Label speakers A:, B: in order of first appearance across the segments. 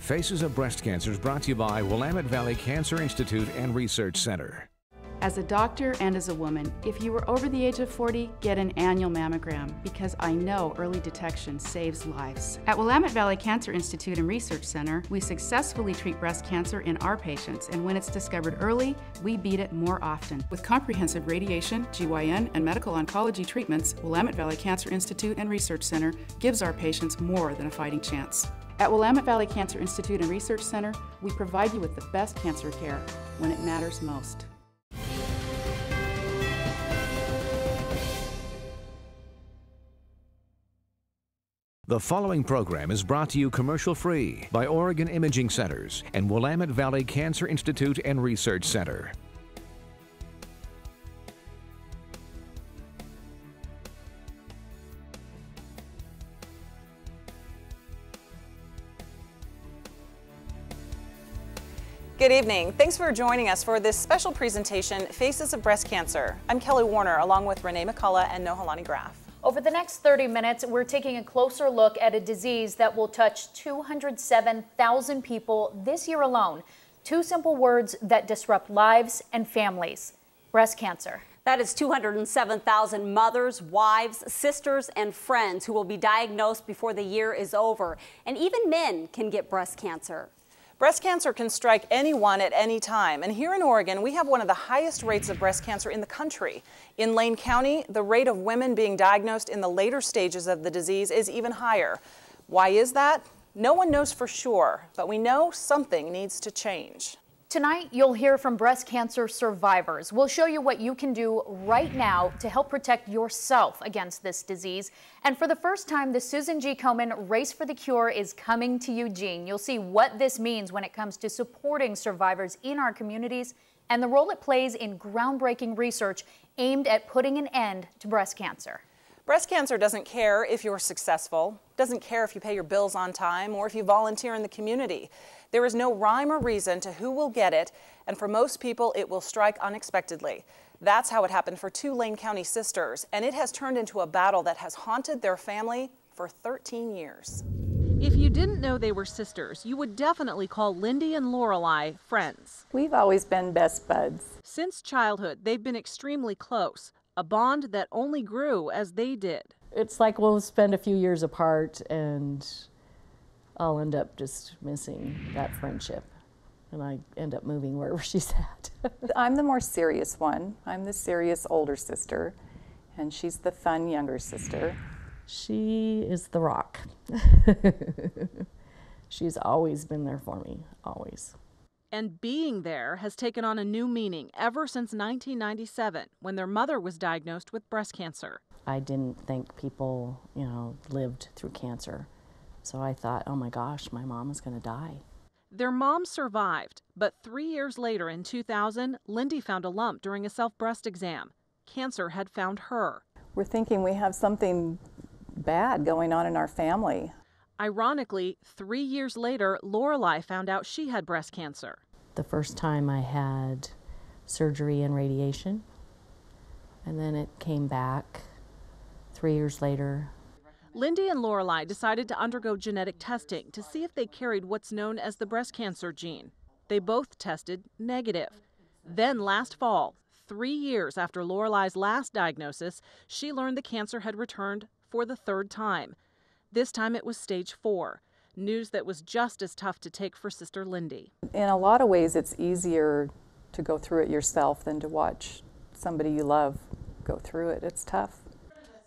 A: Faces of Breast Cancer is brought to you by Willamette Valley Cancer Institute and Research Center.
B: As a doctor and as a woman, if you are over the age of 40, get an annual mammogram because I know early detection saves lives. At Willamette Valley Cancer Institute and Research Center, we successfully treat breast cancer in our patients, and when it's discovered early, we beat it more often. With comprehensive radiation, GYN, and medical oncology treatments, Willamette Valley Cancer Institute and Research Center gives our patients more than a fighting chance. At Willamette Valley Cancer Institute and Research Center, we provide you with the best cancer care when it matters most.
A: The following program is brought to you commercial-free by Oregon Imaging Centers and Willamette Valley Cancer Institute and Research Center.
C: Good evening. Thanks for joining us for this special presentation, Faces of Breast Cancer. I'm Kelly Warner, along with Renee McCullough and Nohalani Graff.
D: Over the next 30 minutes, we're taking a closer look at a disease that will touch 207,000 people this year alone. Two simple words that disrupt lives and families: breast cancer.
E: That is 207,000 mothers, wives, sisters, and friends who will be diagnosed before the year is over. And even men can get breast cancer.
C: Breast cancer can strike anyone at any time, and here in Oregon, we have one of the highest rates of breast cancer in the country. In Lane County, the rate of women being diagnosed in the later stages of the disease is even higher. Why is that? No one knows for sure, but we know something needs to change.
D: Tonight, you'll hear from breast cancer survivors. We'll show you what you can do right now to help protect yourself against this disease. And for the first time, the Susan G. Komen Race for the Cure is coming to Eugene. You'll see what this means when it comes to supporting survivors in our communities and the role it plays in groundbreaking research aimed at putting an end to breast cancer.
C: Breast cancer doesn't care if you're successful, doesn't care if you pay your bills on time, or if you volunteer in the community. There is no rhyme or reason to who will get it, and for most people, it will strike unexpectedly. That's how it happened for two Lane County sisters, and it has turned into a battle that has haunted their family for 13 years.
F: If you didn't know they were sisters, you would definitely call Lindy and Lorelei friends.
G: We've always been best buds.
F: Since childhood, they've been extremely close, a bond that only grew as they did.
H: It's like we'll spend a few years apart and I'll end up just missing that friendship, and I end up moving wherever she's at.
G: I'm the more serious one. I'm the serious older sister, and she's the fun younger sister.
H: She is the rock. She's always been there for me, always.
F: And being there has taken on a new meaning ever since 1997, when their mother was diagnosed with breast cancer.
H: I didn't think people, lived through cancer. So I thought, oh my gosh, my mom is going to die.
F: Their mom survived, but 3 years later in 2000, Lindy found a lump during a self-breast exam. Cancer had found her.
G: We're thinking we have something bad going on in our family.
F: Ironically, 3 years later, Lorelei found out she had breast cancer.
H: The first time I had surgery and radiation, and then it came back 3 years later.
F: Lindy and Lorelei decided to undergo genetic testing to see if they carried what's known as the breast cancer gene. They both tested negative. Then last fall, 3 years after Lorelei's last diagnosis, she learned the cancer had returned for the third time. This time it was stage 4, news that was just as tough to take for Sister Lindy.
G: In a lot of ways, it's easier to go through it yourself than to watch somebody you love go through it. It's tough.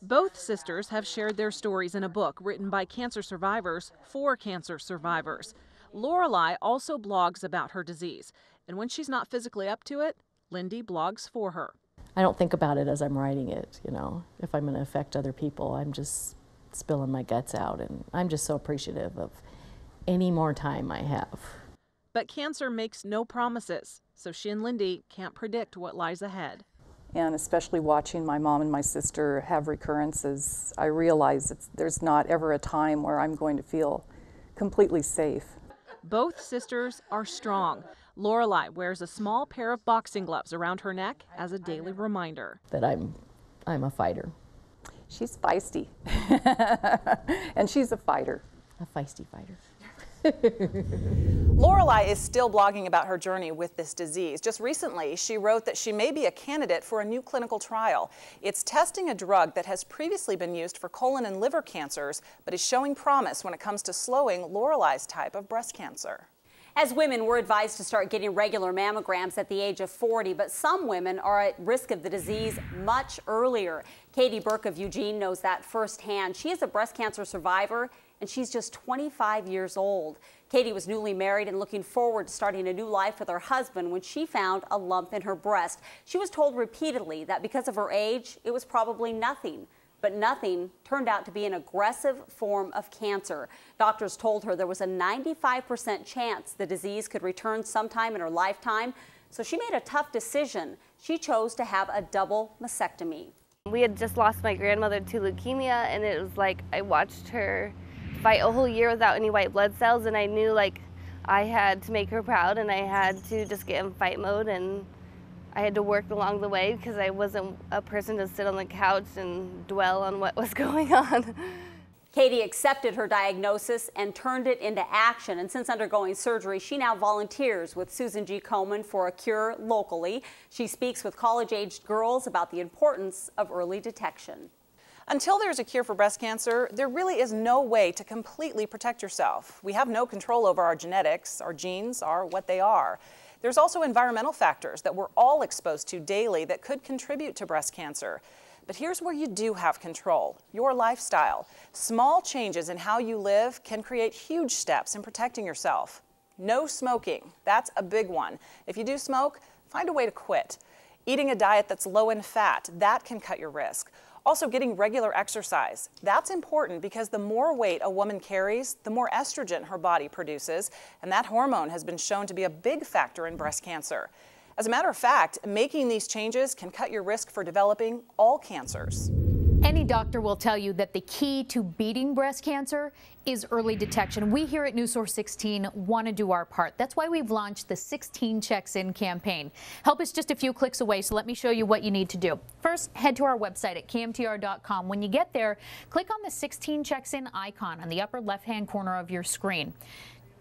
F: Both sisters have shared their stories in a book written by cancer survivors for cancer survivors. Lorelei also blogs about her disease, and when she's not physically up to it, Lindy blogs for her.
H: I don't think about it as I'm writing it, If I'm going to affect other people, I'm just spilling my guts out, and I'm just so appreciative of any more time I have.
F: But cancer makes no promises, so she and Lindy can't predict what lies ahead.
G: And especially watching my mom and my sister have recurrences, I realize there's not ever a time where I'm going to feel completely safe.
F: Both sisters are strong. Lorelei wears a small pair of boxing gloves around her neck as a daily reminder
H: that I'm a fighter.
G: She's feisty, and she's a fighter.
H: A feisty fighter.
C: Lorelai is still blogging about her journey with this disease. Just recently, she wrote that she may be a candidate for a new clinical trial. It's testing a drug that has previously been used for colon and liver cancers, but is showing promise when it comes to slowing Lorelai's type of breast cancer.
E: As women, we're advised to start getting regular mammograms at the age of 40, but some women are at risk of the disease much earlier. Katie Burke of Eugene knows that firsthand. She is a breast cancer survivor, and she's just 25 years old. Katie was newly married and looking forward to starting a new life with her husband when she found a lump in her breast. She was told repeatedly that because of her age, it was probably nothing. But nothing turned out to be an aggressive form of cancer. Doctors told her there was a 95% chance the disease could return sometime in her lifetime. So she made a tough decision. She chose to have a double mastectomy.
I: We had just lost my grandmother to leukemia, and it was like I watched her fight a whole year without any white blood cells, and I knew like I had to make her proud, and I had to just get in fight mode, and I had to work along the way because I wasn't a person to sit on the couch and dwell on what was going on.
E: Katie accepted her diagnosis and turned it into action. And since undergoing surgery, she now volunteers with Susan G. Komen for a Cure locally. She speaks with college-aged girls about the importance of early detection.
C: Until there's a cure for breast cancer, there really is no way to completely protect yourself. We have no control over our genetics. Our genes are what they are. There's also environmental factors that we're all exposed to daily that could contribute to breast cancer. But here's where you do have control: your lifestyle. Small changes in how you live can create huge steps in protecting yourself. No smoking, that's a big one. If you do smoke, find a way to quit. Eating a diet that's low in fat, that can cut your risk. Also, getting regular exercise. That's important because the more weight a woman carries, the more estrogen her body produces, and that hormone has been shown to be a big factor in breast cancer. As a matter of fact, making these changes can cut your risk for developing all cancers.
D: Any doctor will tell you that the key to beating breast cancer is early detection. We here at NewsSource 16 want to do our part. That's why we've launched the 16 Checks In campaign. Help is just a few clicks away, so let me show you what you need to do. First, head to our website at KMTR.com. When you get there, click on the 16 Checks In icon on the upper left-hand corner of your screen.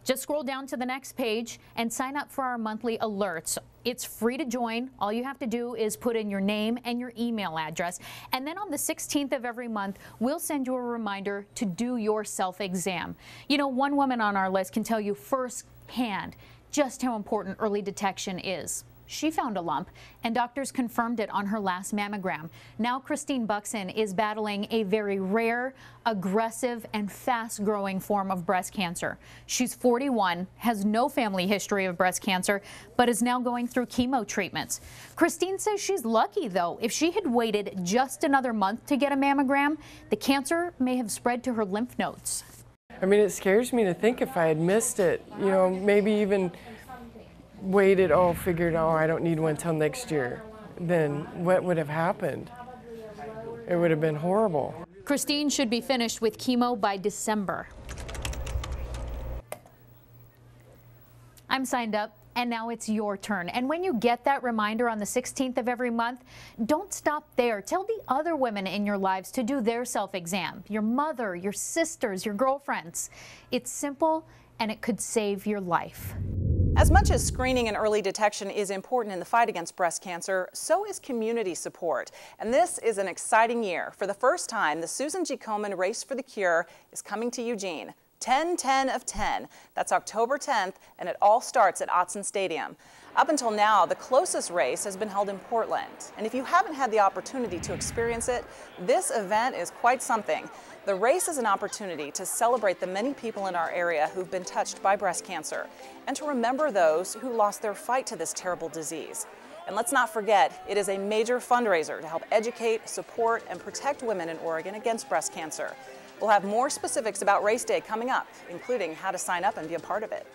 D: Just scroll down to the next page and sign up for our monthly alerts. It's free to join. All you have to do is put in your name and your email address. And then on the 16th of every month, we'll send you a reminder to do your self-exam. You know, one woman on our list can tell you firsthand just how important early detection is. She found a lump, and doctors confirmed it on her last mammogram. Now Christine Buxton is battling a very rare, aggressive, and fast-growing form of breast cancer. She's 41, has no family history of breast cancer, but is now going through chemo treatments. Christine says she's lucky, though. If she had waited just another month to get a mammogram, the cancer may have spread to her lymph nodes.
J: I mean, it scares me to think if I had missed it, you know, maybe even waited, figured, I don't need one till next year, then what would have happened? It would have been horrible.
D: Christine should be finished with chemo by December. I'm signed up, and now it's your turn. And when you get that reminder on the 16th of every month, don't stop there. Tell the other women in your lives to do their self-exam. Your mother, your sisters, your girlfriends. It's simple, and it could save your life.
C: As much as screening and early detection is important in the fight against breast cancer, so is community support. And this is an exciting year. For the first time, the Susan G. Komen Race for the Cure is coming to Eugene. 10-10 of 10. That's October 10th, and it all starts at Autzen Stadium. Up until now, the closest race has been held in Portland. And if you haven't had the opportunity to experience it, this event is quite something. The race is an opportunity to celebrate the many people in our area who've been touched by breast cancer and to remember those who lost their fight to this terrible disease. And let's not forget, it is a major fundraiser to help educate, support, and protect women in Oregon against breast cancer. We'll have more specifics about Race Day coming up, including how to sign up and be a part of it.